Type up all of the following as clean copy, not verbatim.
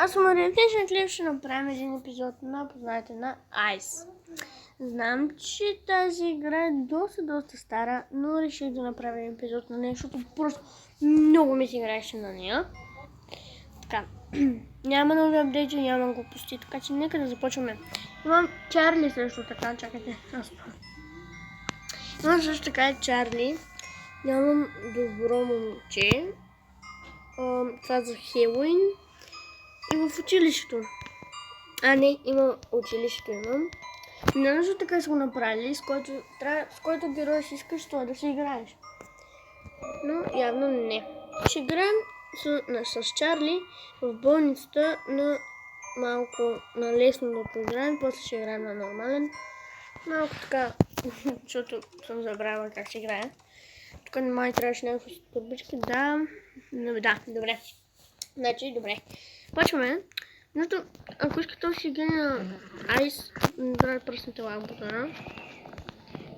аз съм Ариатичен Клип, ще направим един епизод на Познайте на Ice. Знам, че тази игра е доста стара, но реших да направя епизод на нея, защото просто много ми се играеше на нея. Така, няма нови апдейти, няма глупости, така че нека да започваме. Имам Чарли също така, чакайте, имам също така Чарли, нямам добро момче, това за Хелоуин и в училището. Не, имам училището имам. Не нещо така са го направили, с който герой си искаш това да си играеш. Но явно не. Ще играем с Чарли в болницата на малко на лесно да поиграем, после ще играем на нормален. Малко така, защото съм забравила как се играе. Тук май трябваше някакво с турбички. Да, добре. Значи, добре. Почваме. Защото, ако искате да си играе на Ice, трябва да пръснете лайк бутона.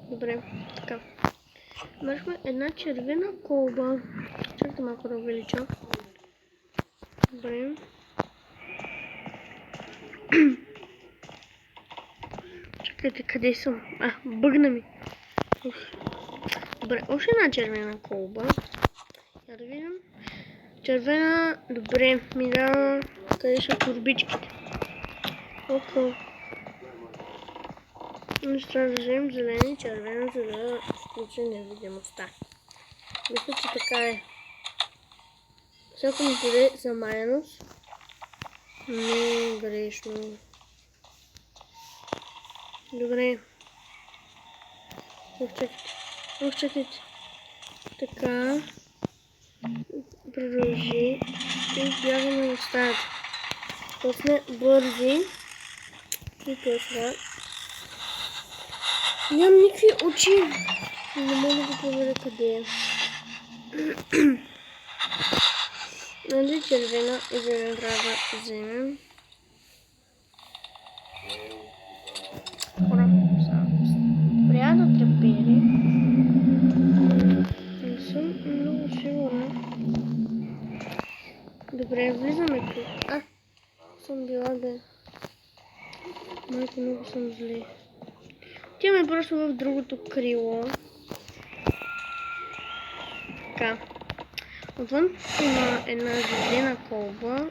Добре, така. Мършме една червена колба. Чакайте малко да увелича. Добре. Чакайте, къде съм? Бъгна ми. Добре, още една червена колба. Я да видим. Червена, добре, ми дава къде са турбичките. Окей. Ще трябва да вземем зелена и червена, за да включим невидимостта. Мисля, че така е. Всяко ми даде замаяност. Не грешно. Добре. Чакайте. Така. Продължи. И бягаме на стаята. После бързи. И после. Нямам никакви очи. Не мога да го проверя къде е. Нали червена и зелена трябва да вземем. Хора, трябва да трепери. Не съм много сигурна. Добре, влизаме тук. Съм била бе. Майко, много съм зле. Отиваме просто в другото крило. Така. Отвън има една зелена колба.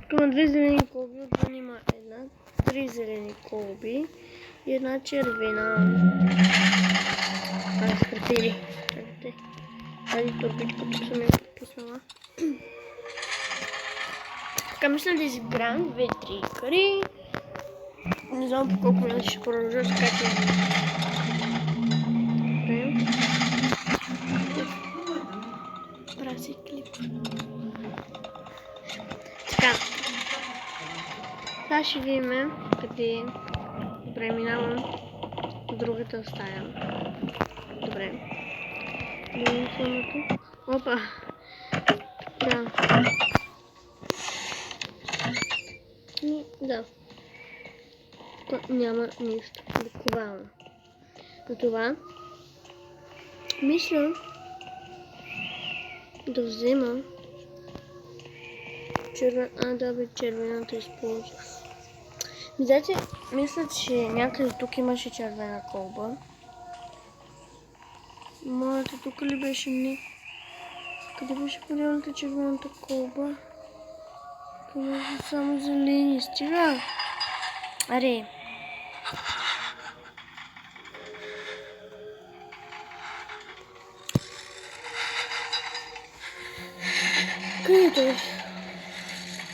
Тук има две зелени колби. Отвън има три зелени колби и една червена. Скрътели. Тази турбичка тук съм я пуснала. Така, мисля да изиграем 2-3 игри. Не знам по колко минути ще продължа, така че... Правя си клип. Така. Сега ще видим къде преминавам в другата стая. Добре. Опа. Да. Да. Тук няма нищо. Буквално. На това мисля да взема червената използвах. Видите, мисля, че някъде тук имаше червена колба. Моята тук ли беше? Не. Къде беше поделната червената колба? Къде са само зелени? Стига! Аре! Къде той?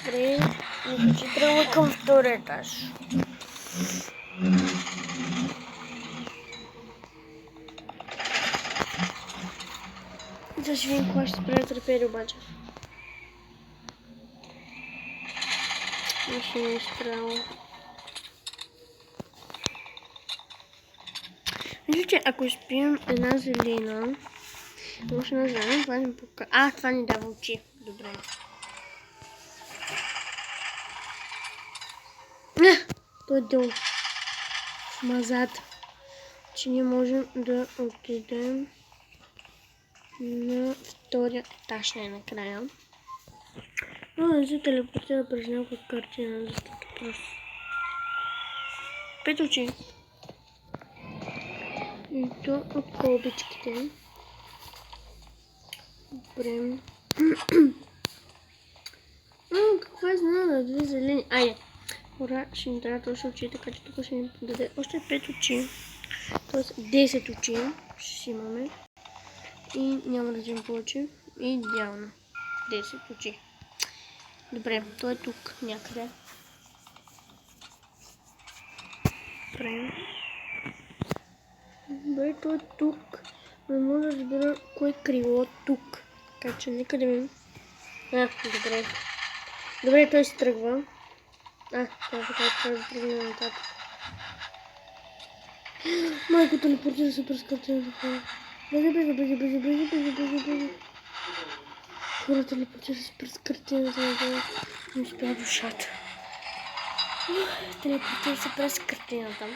Добре, мисля, че трябва към втория етаж. Да ще видим кога ще се прави трепери обаче. Ще не е изправо. Мисля, че ако изпием една зелена, може да знаем, това ни показва. Това ни дава очи. Добре. Той е долу. Мазат. Че ние можем да отидем на втория етаж накрая. Не се телепортира през някаква картина, защото просто. 5 очи. И то от колбичките. Добре. Каква изненада? 2 зелени. Айде. Ура, ще ни трябва точно очи, така че тук ще ни даде още 5 очи. Тоест 10 очи ще имаме. И няма да взем повече. И идеално. 10 очи. Добре, той е тук някъде. Добре. Добре, той е тук. Не мога да разбера кое е крило тук. Така че нека да видим. Добре. Добре, той се тръгва. Това трябва да тръгне нататък. Майко телепортира се през картината. Беги. Хора телепортира се през картината. Не успя душата. Телепортира се през картината.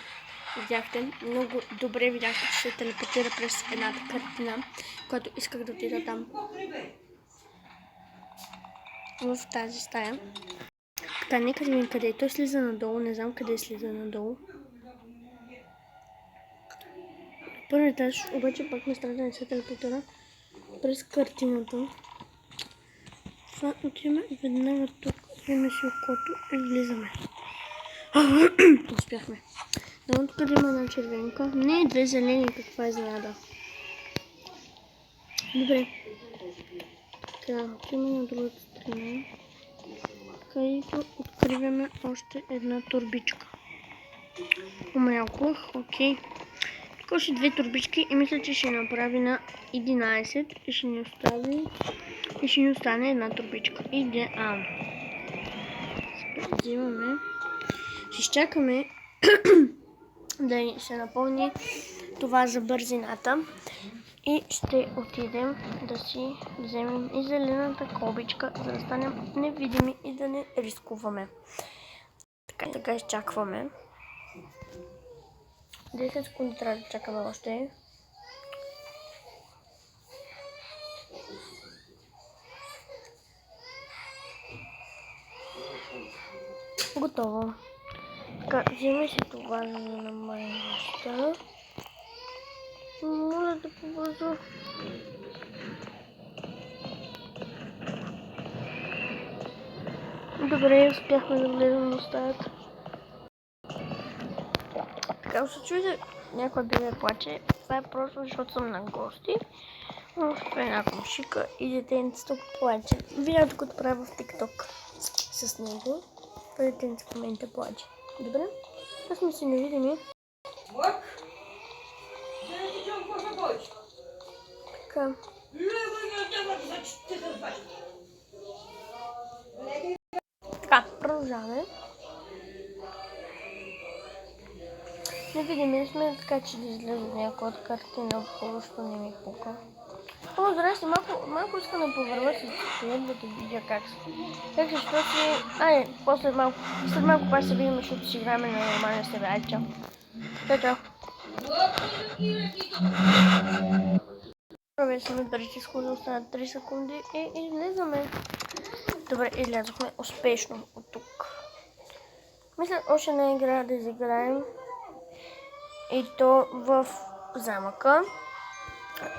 Видяхте, много добре видяхте, че се телепортира през едната картина, която исках да отида там. В тази стая. Така, нека да видим къде е. Той слиза надолу, не знам къде слиза надолу. Първи етаж, обаче пак ме страда да не се телепортира през картината. Това отиваме веднага тук, вземе си окото и влизаме. Успяхме. Давам тук да има една червенка. Не, 2 зелени, каква изненада. Добре. Така, отиваме на другата страна, където откриваме още една турбичка. Умрялко, окей. Тук още 2 турбички и мисля, че ще направи на 11 и ще ни остане една турбичка. Идеално. Взимаме. Ще изчакаме да се напълни това за бързината и ще отидем да си вземем и зелената колбичка, за да станем невидими и да не рискуваме. Така изчакваме. 10 секунди трябва да чакаме още. Готово. Така, вземи си това, за да намалим неща. Моля да побързо. Добре, успяхме да влезем в стаята. Така, се чуете, някой бебе плаче. Това е просто защото съм на гости. В една комшика и детенцето плаче. Видеото, което правя в TikTok с него. Детенцето в момента плаче. Добре? Аз сме си невидими. Така. Така, продължаваме. Невидими сме, така че да излезе някой от картина, просто не ми пука. О, здрасти, малко искам да повърва с хлеб, да видя как се стои. След малко пак се видим, защото си играем на нормалния себе. Айде, чао. Чао. Провесваме бързите сходи, останат 3 секунди и излизаме. Добре, излязохме успешно от тук. Мисля, още една игра да изиграем. И то в замъка.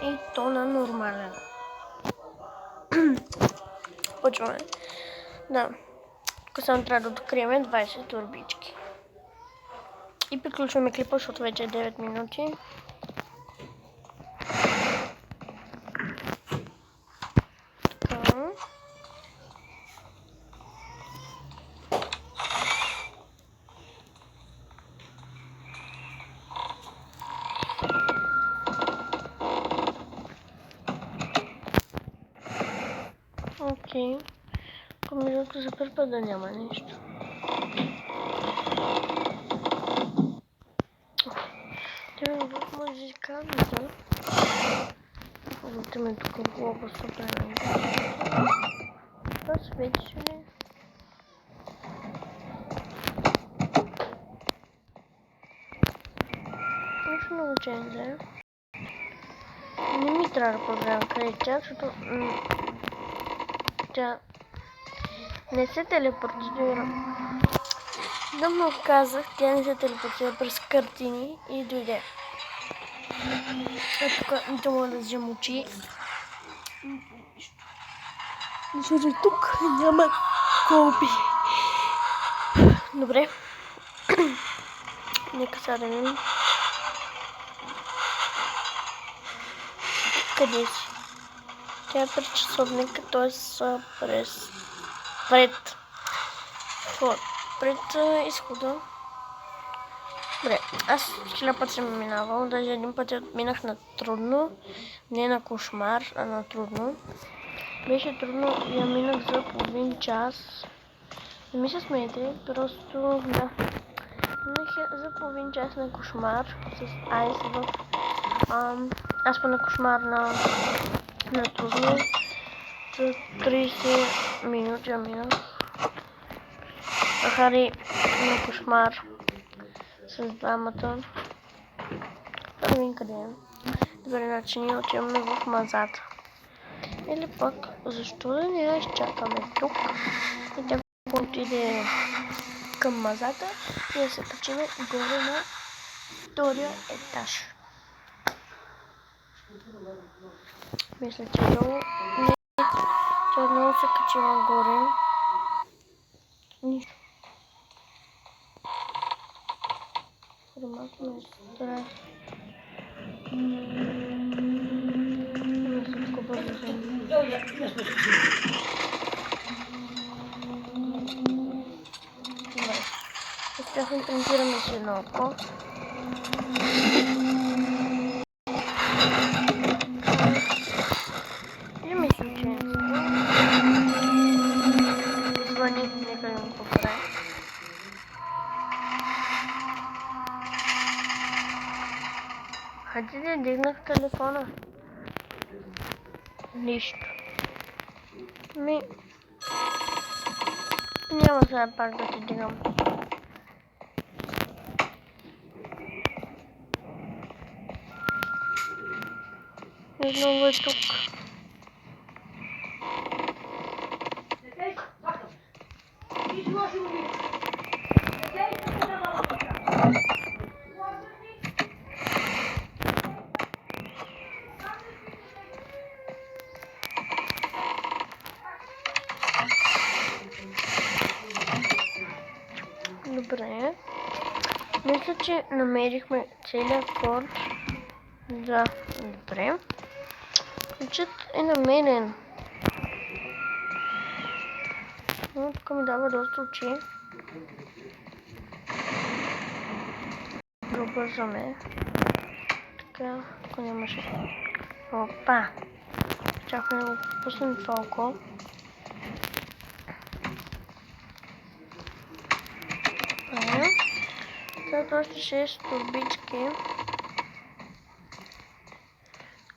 И то на нормален. Почваме. Да. Тук само трябва да открием 20 турбички. И приключваме клипа, защото вече е 9 минути. Така. Окей. Комбинато за първ път да няма нещо. Тя в музикалната. Отиваме тук в глоба супер. Това светиш ли? Още много ченза. Не ми трябва да проверявам къде е тя, защото тя Не се телепортира. Да му казах, тя не се телепортира през картини и дойде. А тук нито мога да взема очи. Защото тук няма колби. Добре. Нека сега да видим. Къде си? Тя е пред часовника, т.е. пред изхода. Добре, аз 1000 път съм минавал, даже един път я минах на трудно, не на кошмар, а на трудно. Беше трудно, я минах за половин час. Не ми се смейте, просто да. Минах я за половин час на кошмар с айс в... Аз на кошмар на трудно. За 30 минути я минах. Хари на кошмар с двамата. Да видим къде е. Добре, значи ние отиваме в мазата. Или пък, защо да не я изчакаме тук и тя отиде към мазата и да се качиме горе на втория етаж. Мисля, че долу не, че отново се качила горе. Нищо. Малко ме страх. Мисля, тук бързо съм. Добре. Успяхме да принтираме си едно око. Не мисля, че не звъни, нека да му поправя. Хайде да дигнах телефона. Нищо. Няма сега пак да ти дигам. Отново е тук. Добре. Мисля, че намерихме целият код. Да, добре. Ключът е намерен. Но тук ми дава доста очи. Добързаме. Така, тук нямаше. Опа! Чакай да го пуснем това око. След още 6 турбички,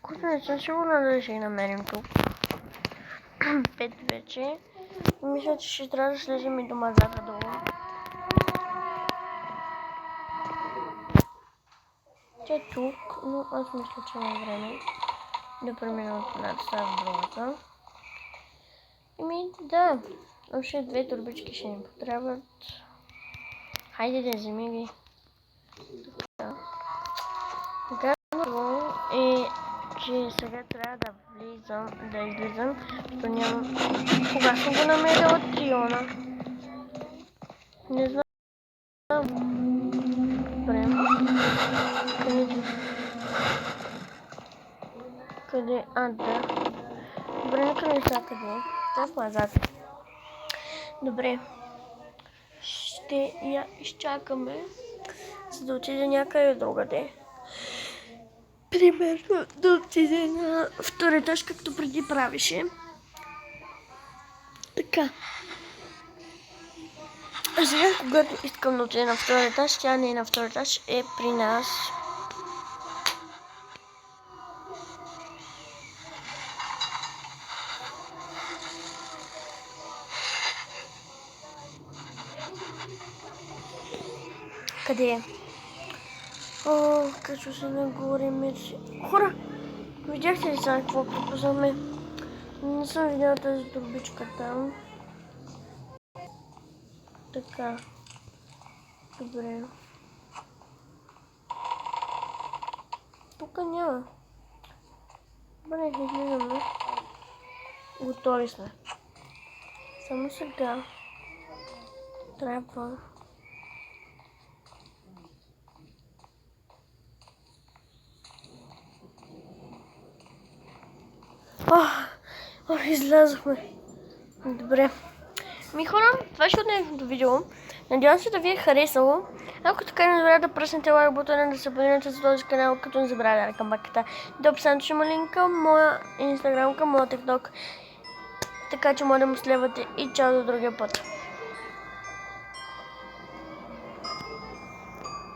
които не съм сигурна дали ще ги намерим тук. 5 вече. Мисля, че ще трябва да слезем и до мазата долу. Тя е тук, но аз мисля, че има време да премина от едната страна в другата. Да, още 2 турбички ще ни потребват. Хайде да вземи ги. Гадно е, че сега трябва да излизам, защото нямам... Кога съм го намерила Триона? Не знам. Добре. Къде? Да. Добре, нека не са къде. Това в мазата. Добре. Ще я изчакаме, за да отиде някъде другаде. Примерно да отиде на втори етаж, както преди правеше. Така. А сега, когато искам да отиде на втори етаж, тя не е на втори етаж, е при нас. Къде е? Качва се нагоре, мерси. Хора! Видяхте ли сега какво пропуснахме? Не съм видяла тази турбичка там. така. Добре. Тук няма. Добре, излизаме. Готови сме. Само сега трябва излязохме. Добре. Хора, това ще е днешното видео. Надявам се да ви е харесало. Ако така не забравяйте да пръснете лайк бутона, да се абонирате за този канал, като не забравяйте да камбаката. До описанието ще има линк към моя инстаграм, към моя тикток. Така че може да му следвате и чао до другия път.